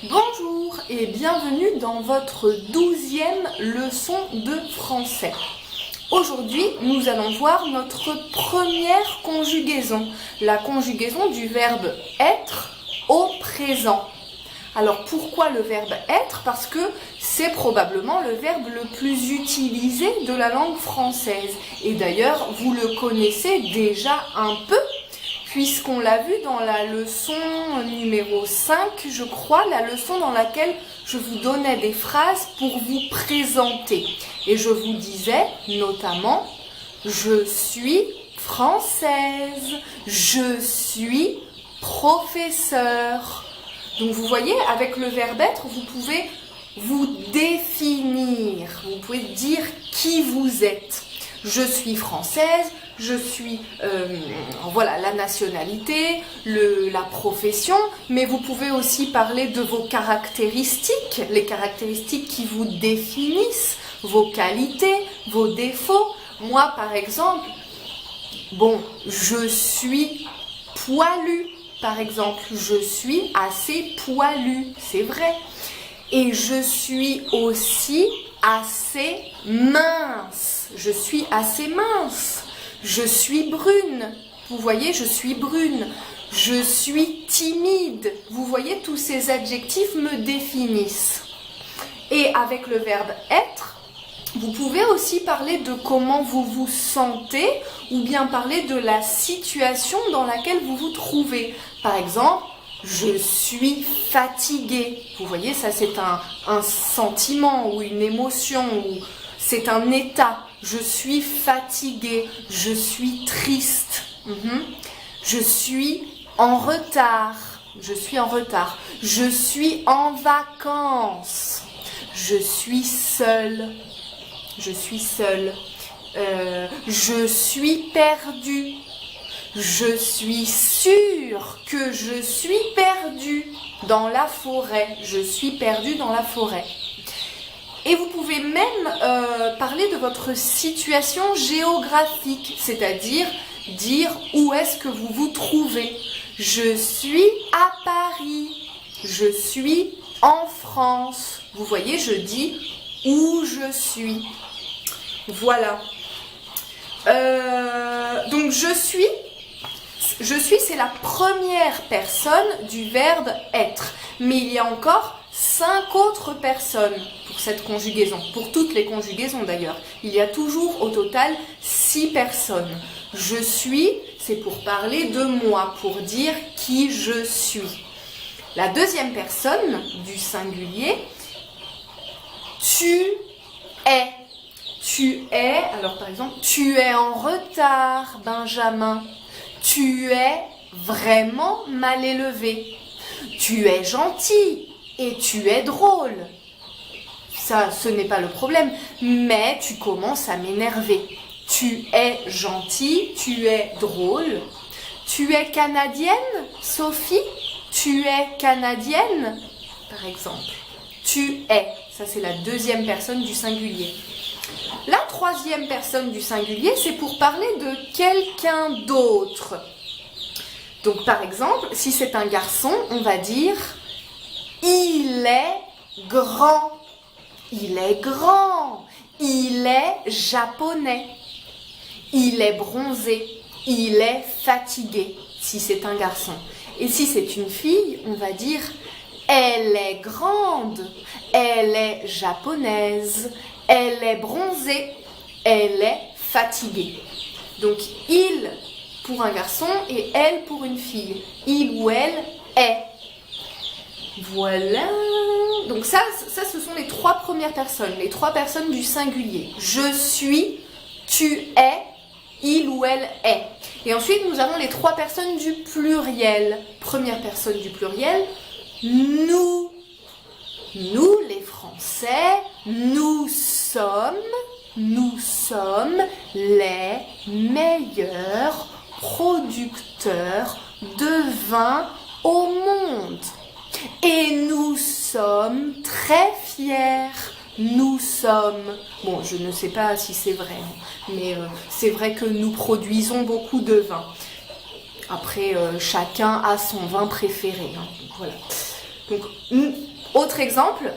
Bonjour et bienvenue dans votre 12e leçon de français. Aujourd'hui, nous allons voir notre première conjugaison, la conjugaison du verbe être au présent. Alors pourquoi le verbe être? Parce que c'est probablement le verbe le plus utilisé de la langue française. Et d'ailleurs, vous le connaissez déjà un peu, puisqu'on l'a vu dans la leçon numéro 5, je crois, la leçon dans laquelle je vous donnais des phrases pour vous présenter. Et je vous disais notamment « Je suis française »,« Je suis professeur ». Donc vous voyez, avec le verbe être, vous pouvez vous définir, vous pouvez dire qui vous êtes. Je suis française, je suis, voilà, la nationalité, la profession, mais vous pouvez aussi parler de vos caractéristiques, les caractéristiques qui vous définissent, vos qualités, vos défauts. Moi, par exemple, je suis poilu, par exemple, je suis assez poilu, c'est vrai. Et je suis aussi assez mince, je suis assez mince. Je suis brune, vous voyez, je suis brune. Je suis timide, vous voyez, tous ces adjectifs me définissent. Et avec le verbe être, vous pouvez aussi parler de comment vous vous sentez ou bien parler de la situation dans laquelle vous vous trouvez. Par exemple, je suis fatiguée. Vous voyez, ça c'est un sentiment ou une émotion ou c'est un état. Je suis fatiguée, je suis triste, je suis en retard, je suis en vacances, je suis seule, je suis perdue, je suis sûre que je suis perdue dans la forêt, je suis perdue dans la forêt. Et vous pouvez même parler de votre situation géographique, c'est-à-dire dire où est-ce que vous vous trouvez. Je suis à Paris, je suis en France. Vous voyez, je dis où je suis. Voilà. Donc je suis, c'est la première personne du verbe être. Mais il y a encore 5 autres personnes pour cette conjugaison, pour toutes les conjugaisons d'ailleurs. Il y a toujours au total 6 personnes. Je suis, c'est pour parler de moi, pour dire qui je suis. La deuxième personne du singulier, tu es. Tu es, alors par exemple, tu es en retard, Benjamin. Tu es vraiment mal élevé. Tu es gentil et tu es drôle. Ça, ce n'est pas le problème, mais tu commences à m'énerver. Tu es gentil, tu es drôle. Tu es canadienne, Sophie? Tu es canadienne, par exemple. Tu es, ça c'est la deuxième personne du singulier. La troisième personne du singulier, c'est pour parler de quelqu'un d'autre. Donc par exemple, si c'est un garçon, on va dire « Il est grand ». Il est grand. Il est japonais. Il est bronzé. Il est fatigué, si c'est un garçon. Et si c'est une fille, on va dire « Elle est grande. Elle est japonaise. Elle est bronzée. Elle est fatiguée ». Donc « il » pour un garçon et « elle » pour une fille. Il ou elle est. Voilà. Donc ça, ce sont les 3 premières personnes, les 3 personnes du singulier. Je suis, tu es, il ou elle est. Et ensuite, nous avons les 3 personnes du pluriel. Première personne du pluriel, nous. Nous, les Français, nous sommes les meilleurs producteurs de vin au monde. Et nous sommes très fiers. Nous sommes... Bon, je ne sais pas si c'est vrai, mais c'est vrai que nous produisons beaucoup de vin. Après, chacun a son vin préféré. Voilà. Donc, autre exemple,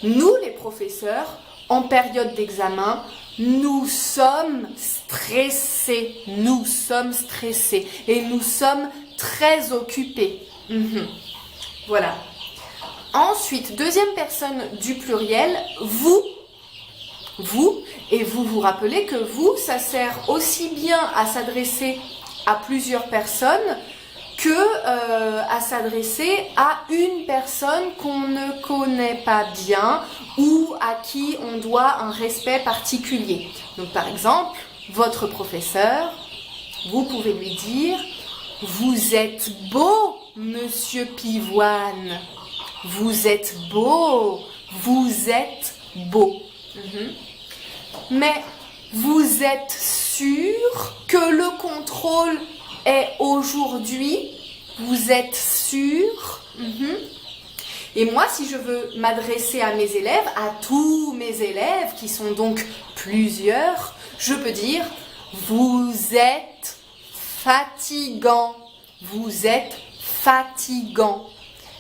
nous les professeurs, en période d'examen, nous sommes stressés. Nous sommes stressés et nous sommes très occupés. Voilà. Ensuite, deuxième personne du pluriel, vous. Vous, et vous vous rappelez que vous, ça sert aussi bien à s'adresser à plusieurs personnes que à s'adresser à une personne qu'on ne connaît pas bien ou à qui on doit un respect particulier. Donc par exemple, votre professeur, vous pouvez lui dire « Vous êtes beau, monsieur Pivoine. Vous êtes beau. Vous êtes beau. » Mais vous êtes sûr que le contrôle est aujourd'hui? Vous êtes sûr? Et moi, si je veux m'adresser à mes élèves, à tous mes élèves, qui sont donc plusieurs, je peux dire « Vous êtes fatigant. Vous êtes fatigant. »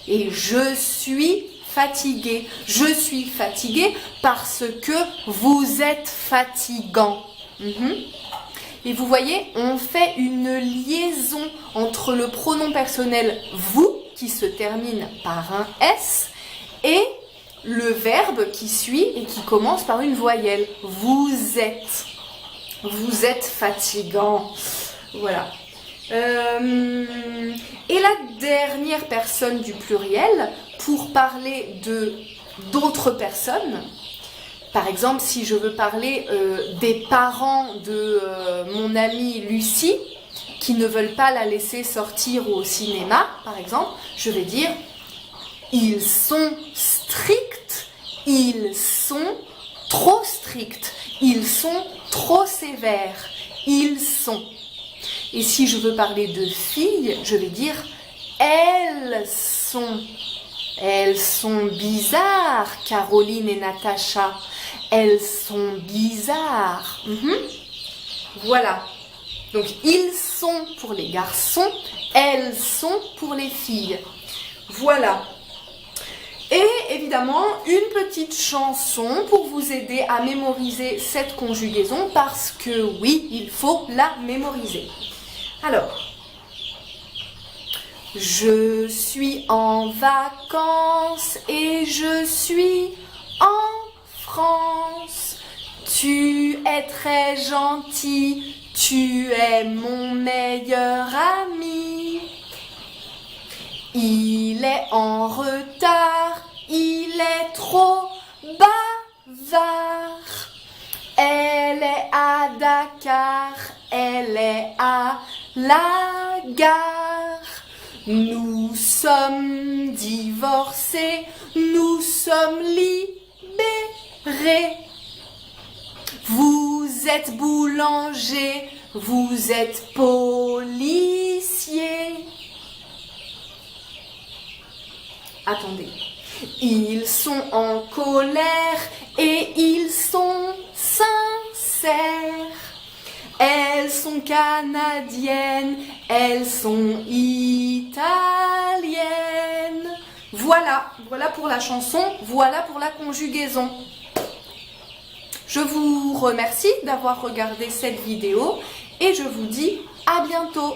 Et je suis fatigué. Je suis fatigué parce que vous êtes fatigant. Et vous voyez, on fait une liaison entre le pronom personnel vous, qui se termine par un S, et le verbe qui suit et qui commence par une voyelle. Vous êtes. Vous êtes fatigant. Voilà. Et la dernière personne du pluriel, pour parler d'autres personnes, par exemple, si je veux parler des parents de mon amie Lucie, qui ne veulent pas la laisser sortir au cinéma, par exemple, je vais dire « Ils sont stricts, ils sont trop stricts, ils sont trop sévères, ils sont... » Et si je veux parler de filles, je vais dire « Elles sont bizarres, Caroline et Natacha. Elles sont bizarres. » Voilà. Donc, ils sont pour les garçons, elles sont pour les filles. Voilà. Et évidemment, une petite chanson pour vous aider à mémoriser cette conjugaison parce que oui, il faut la mémoriser. Alors, je suis en vacances et je suis en France. Tu es très gentil, tu es mon meilleur ami. Il est en retard, il est trop bavard. Elle est à Dakar, elle est à la gare. Nous sommes divorcés, nous sommes libérés. Vous êtes boulanger, vous êtes policier. Attendez. Ils sont en colère et ils sont sincères. Elles sont canadiennes, elles sont italiennes. Voilà, voilà pour la chanson, voilà pour la conjugaison. Je vous remercie d'avoir regardé cette vidéo et je vous dis à bientôt.